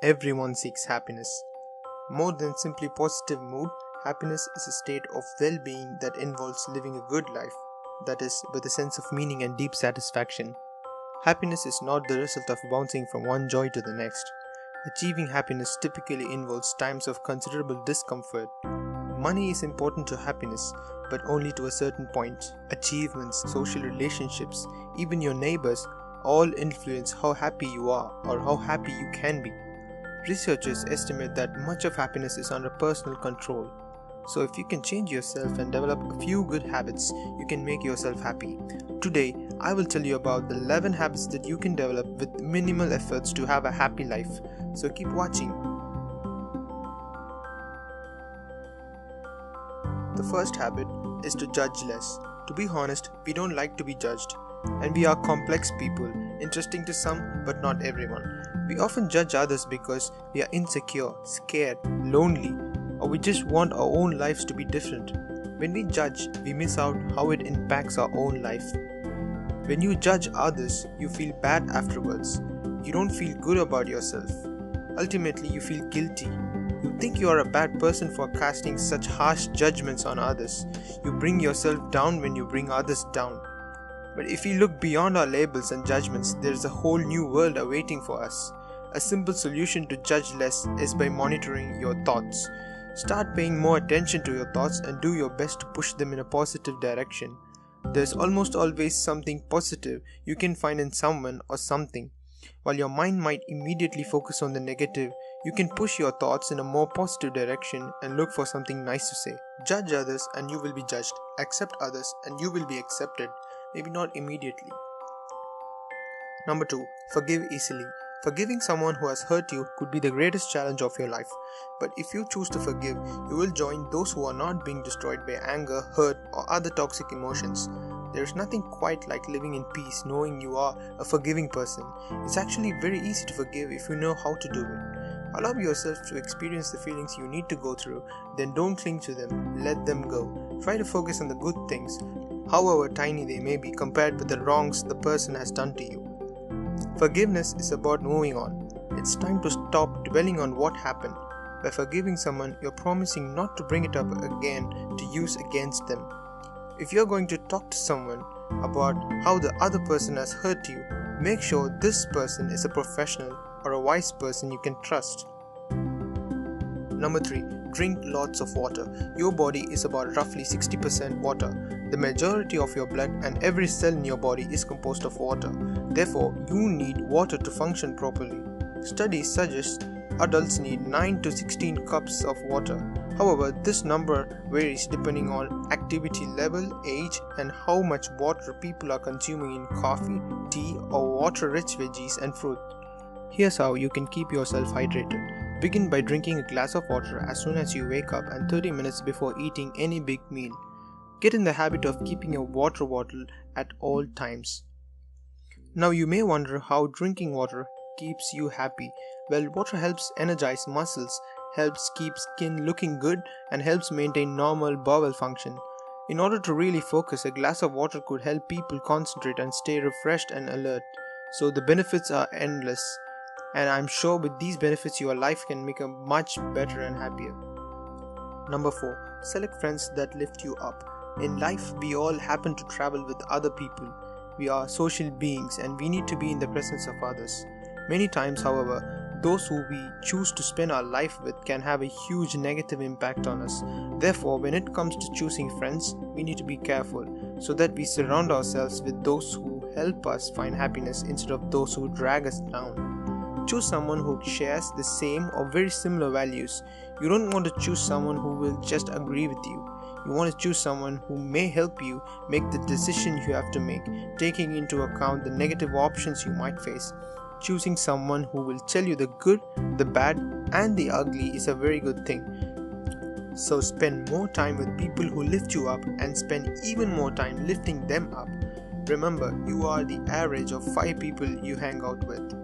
Everyone seeks happiness. More than simply positive mood, happiness is a state of well-being that involves living a good life, that is, with a sense of meaning and deep satisfaction. Happiness is not the result of bouncing from one joy to the next. Achieving happiness typically involves times of considerable discomfort. Money is important to happiness, but only to a certain point. Achievements, social relationships, even your neighbors, all influence how happy you are or how happy you can be. Researchers estimate that much of happiness is under personal control. So if you can change yourself and develop a few good habits, you can make yourself happy. Today, I will tell you about the 11 habits that you can develop with minimal efforts to have a happy life. So keep watching. The first habit is to judge less. To be honest, we don't like to be judged. And we are complex people, interesting to some but not everyone. We often judge others because we are insecure, scared, lonely, or we just want our own lives to be different. When we judge, we miss out how it impacts our own life. When you judge others, you feel bad afterwards. You don't feel good about yourself. Ultimately, you feel guilty. You think you are a bad person for casting such harsh judgments on others. You bring yourself down when you bring others down. But if we look beyond our labels and judgments, there is a whole new world awaiting for us. A simple solution to judge less is by monitoring your thoughts. Start paying more attention to your thoughts and do your best to push them in a positive direction. There's almost always something positive you can find in someone or something. While your mind might immediately focus on the negative, you can push your thoughts in a more positive direction and look for something nice to say. Judge others and you will be judged. Accept others and you will be accepted. Maybe not immediately. Number 2. Forgive easily. Forgiving someone who has hurt you could be the greatest challenge of your life. But if you choose to forgive, you will join those who are not being destroyed by anger, hurt, or other toxic emotions. There is nothing quite like living in peace knowing you are a forgiving person. It's actually very easy to forgive if you know how to do it. Allow yourself to experience the feelings you need to go through, then don't cling to them, let them go. Try to focus on the good things, however tiny they may be compared with the wrongs the person has done to you. Forgiveness is about moving on. It's time to stop dwelling on what happened. By forgiving someone, you're promising not to bring it up again to use against them. If you're going to talk to someone about how the other person has hurt you, make sure this person is a professional or a wise person you can trust. Number 3. Drink lots of water. Your body is about roughly 60% water. The majority of your blood and every cell in your body is composed of water. Therefore, you need water to function properly. Studies suggest adults need 9 to 16 cups of water. However, this number varies depending on activity level, age, and how much water people are consuming in coffee, tea, or water-rich veggies and fruit. Here's how you can keep yourself hydrated. Begin by drinking a glass of water as soon as you wake up and 30 minutes before eating any big meal. Get in the habit of keeping a water bottle at all times. Now you may wonder how drinking water keeps you happy. Well, water helps energize muscles, helps keep skin looking good, and helps maintain normal bowel function. In order to really focus, a glass of water could help people concentrate and stay refreshed and alert. So the benefits are endless. And I'm sure with these benefits your life can make a much better and happier. Number 4. Select friends that lift you up. In life, we all happen to travel with other people. We are social beings and we need to be in the presence of others. Many times, however, those who we choose to spend our life with can have a huge negative impact on us. Therefore, when it comes to choosing friends, we need to be careful so that we surround ourselves with those who help us find happiness instead of those who drag us down. Choose someone who shares the same or very similar values. You don't want to choose someone who will just agree with you. You want to choose someone who may help you make the decision you have to make, taking into account the negative options you might face. Choosing someone who will tell you the good, the bad, and the ugly is a very good thing. So spend more time with people who lift you up and spend even more time lifting them up. Remember, you are the average of 5 people you hang out with.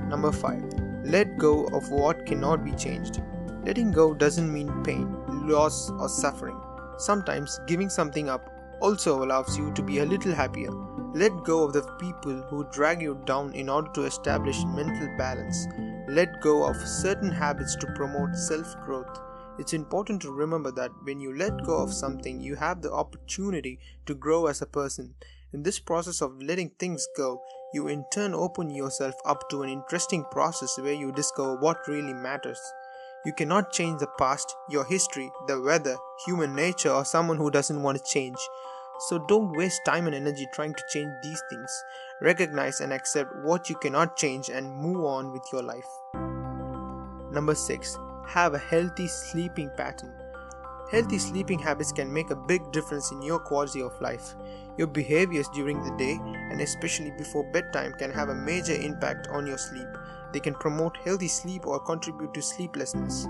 Number 5. Let go of what cannot be changed. Letting go doesn't mean pain, loss, or suffering. Sometimes giving something up also allows you to be a little happier. Let go of the people who drag you down in order to establish mental balance. Let go of certain habits to promote self-growth. It's important to remember that when you let go of something, you have the opportunity to grow as a person. In this process of letting things go, you in turn open yourself up to an interesting process where you discover what really matters. You cannot change the past, your history, the weather, human nature, or someone who doesn't want to change. So don't waste time and energy trying to change these things. Recognize and accept what you cannot change and move on with your life. Number 6. Have a healthy sleeping pattern. Healthy sleeping habits can make a big difference in your quality of life. Your behaviors during the day, and especially before bedtime, can have a major impact on your sleep. They can promote healthy sleep or contribute to sleeplessness.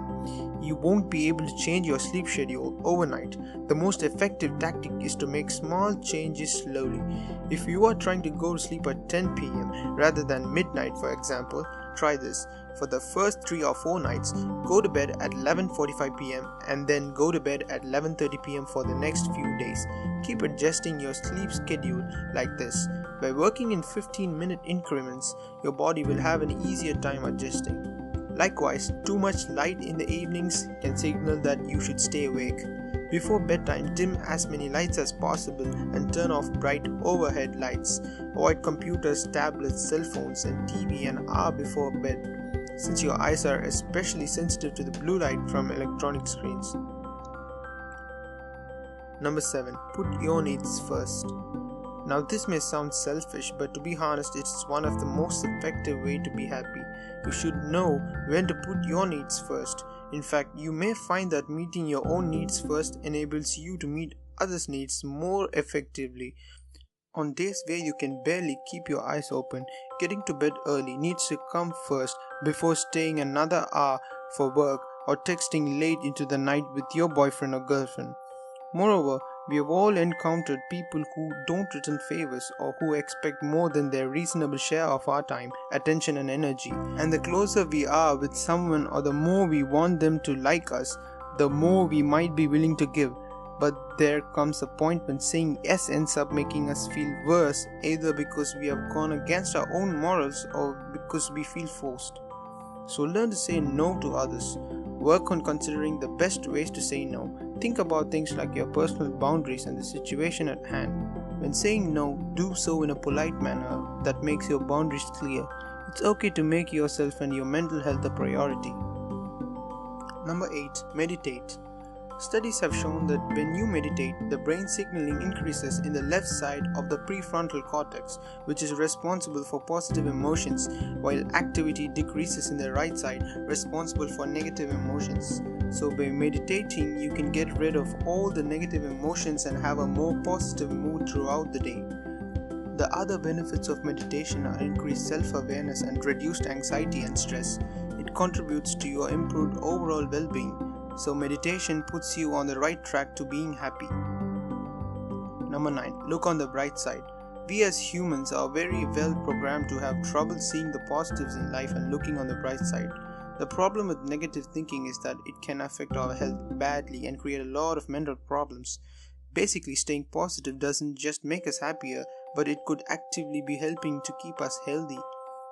You won't be able to change your sleep schedule overnight. The most effective tactic is to make small changes slowly. If you are trying to go to sleep at 10 p.m. rather than midnight, for example, try this. For the first 3 or 4 nights, go to bed at 11:45 p.m. and then go to bed at 11:30 p.m. for the next few days. Keep adjusting your sleep schedule like this. By working in 15-minute increments, your body will have an easier time adjusting. Likewise, too much light in the evenings can signal that you should stay awake. Before bedtime, dim as many lights as possible and turn off bright overhead lights. Avoid computers, tablets, cell phones, and TV an hour before bed, since your eyes are especially sensitive to the blue light from electronic screens. Number 7. Put your needs first. Now this may sound selfish, but to be honest, it's one of the most effective ways to be happy. You should know when to put your needs first. In fact, you may find that meeting your own needs first enables you to meet others' needs more effectively. On days where you can barely keep your eyes open, getting to bed early needs to come first before staying another hour for work or texting late into the night with your boyfriend or girlfriend. Moreover, we have all encountered people who don't return favors or who expect more than their reasonable share of our time, attention, and energy. And the closer we are with someone or the more we want them to like us, the more we might be willing to give. But there comes a point when saying yes ends up making us feel worse, either because we have gone against our own morals or because we feel forced. So learn to say no to others. Work on considering the best ways to say no. Think about things like your personal boundaries and the situation at hand. When saying no, do so in a polite manner that makes your boundaries clear. It's okay to make yourself and your mental health a priority. Number 8. Meditate. Studies have shown that when you meditate, the brain signaling increases in the left side of the prefrontal cortex, which is responsible for positive emotions, while activity decreases in the right side, responsible for negative emotions. So by meditating, you can get rid of all the negative emotions and have a more positive mood throughout the day. The other benefits of meditation are increased self-awareness and reduced anxiety and stress. It contributes to your improved overall well-being. So meditation puts you on the right track to being happy. Number 9. Look on the bright side. We as humans are very well programmed to have trouble seeing the positives in life and looking on the bright side. The problem with negative thinking is that it can affect our health badly and create a lot of mental problems. Basically, staying positive doesn't just make us happier, but it could actively be helping to keep us healthy.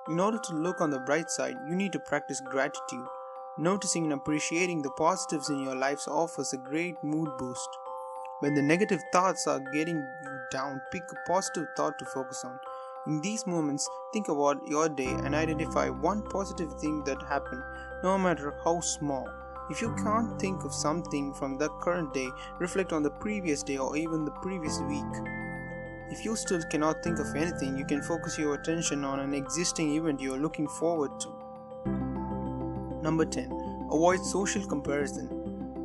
In order to look on the bright side, you need to practice gratitude. Noticing and appreciating the positives in your lives offers a great mood boost. When the negative thoughts are getting you down, pick a positive thought to focus on. In these moments, think about your day and identify one positive thing that happened, no matter how small. If you can't think of something from the current day, reflect on the previous day or even the previous week. If you still cannot think of anything, you can focus your attention on an existing event you are looking forward to. Number 10. Avoid social comparison.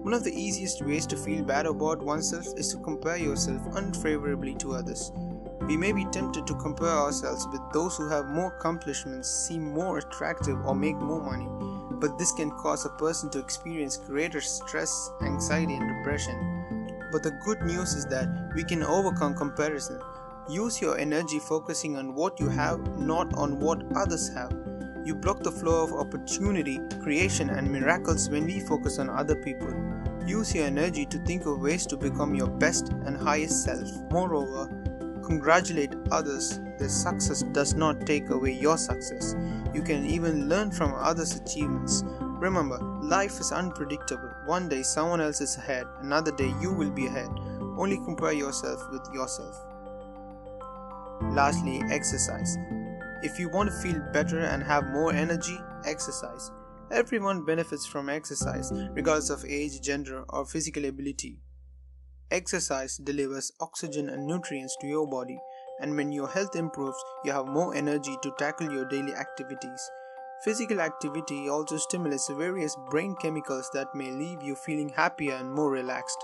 One of the easiest ways to feel bad about oneself is to compare yourself unfavorably to others. We may be tempted to compare ourselves with those who have more accomplishments, seem more attractive, or make more money. But this can cause a person to experience greater stress, anxiety, and depression. But the good news is that we can overcome comparison. Use your energy focusing on what you have, not on what others have. You block the flow of opportunity, creation, and miracles when we focus on other people. Use your energy to think of ways to become your best and highest self. Moreover, congratulate others. Their success does not take away your success. You can even learn from others' achievements. Remember, life is unpredictable. One day someone else is ahead, another day you will be ahead. Only compare yourself with yourself. Lastly, exercise. If you want to feel better and have more energy, exercise. Everyone benefits from exercise, regardless of age, gender, or physical ability. Exercise delivers oxygen and nutrients to your body, and when your health improves, you have more energy to tackle your daily activities. Physical activity also stimulates various brain chemicals that may leave you feeling happier and more relaxed.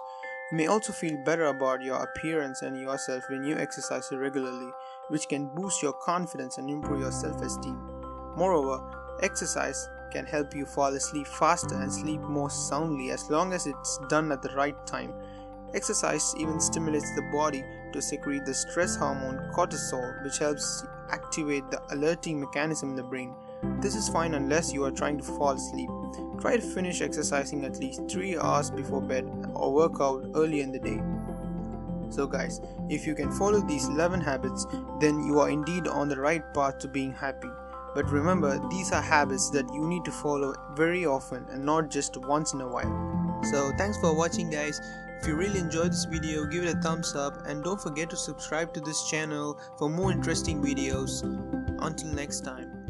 You may also feel better about your appearance and yourself when you exercise regularly, which can boost your confidence and improve your self-esteem. Moreover, exercise can help you fall asleep faster and sleep more soundly as long as it's done at the right time. Exercise even stimulates the body to secrete the stress hormone cortisol, which helps activate the alerting mechanism in the brain. This is fine unless you are trying to fall asleep. Try to finish exercising at least 3 hours before bed or work out early in the day. So guys, if you can follow these 11 habits, then you are indeed on the right path to being happy. But remember, these are habits that you need to follow very often and not just once in a while. So thanks for watching guys. If you really enjoyed this video, give it a thumbs up and don't forget to subscribe to this channel for more interesting videos. Until next time.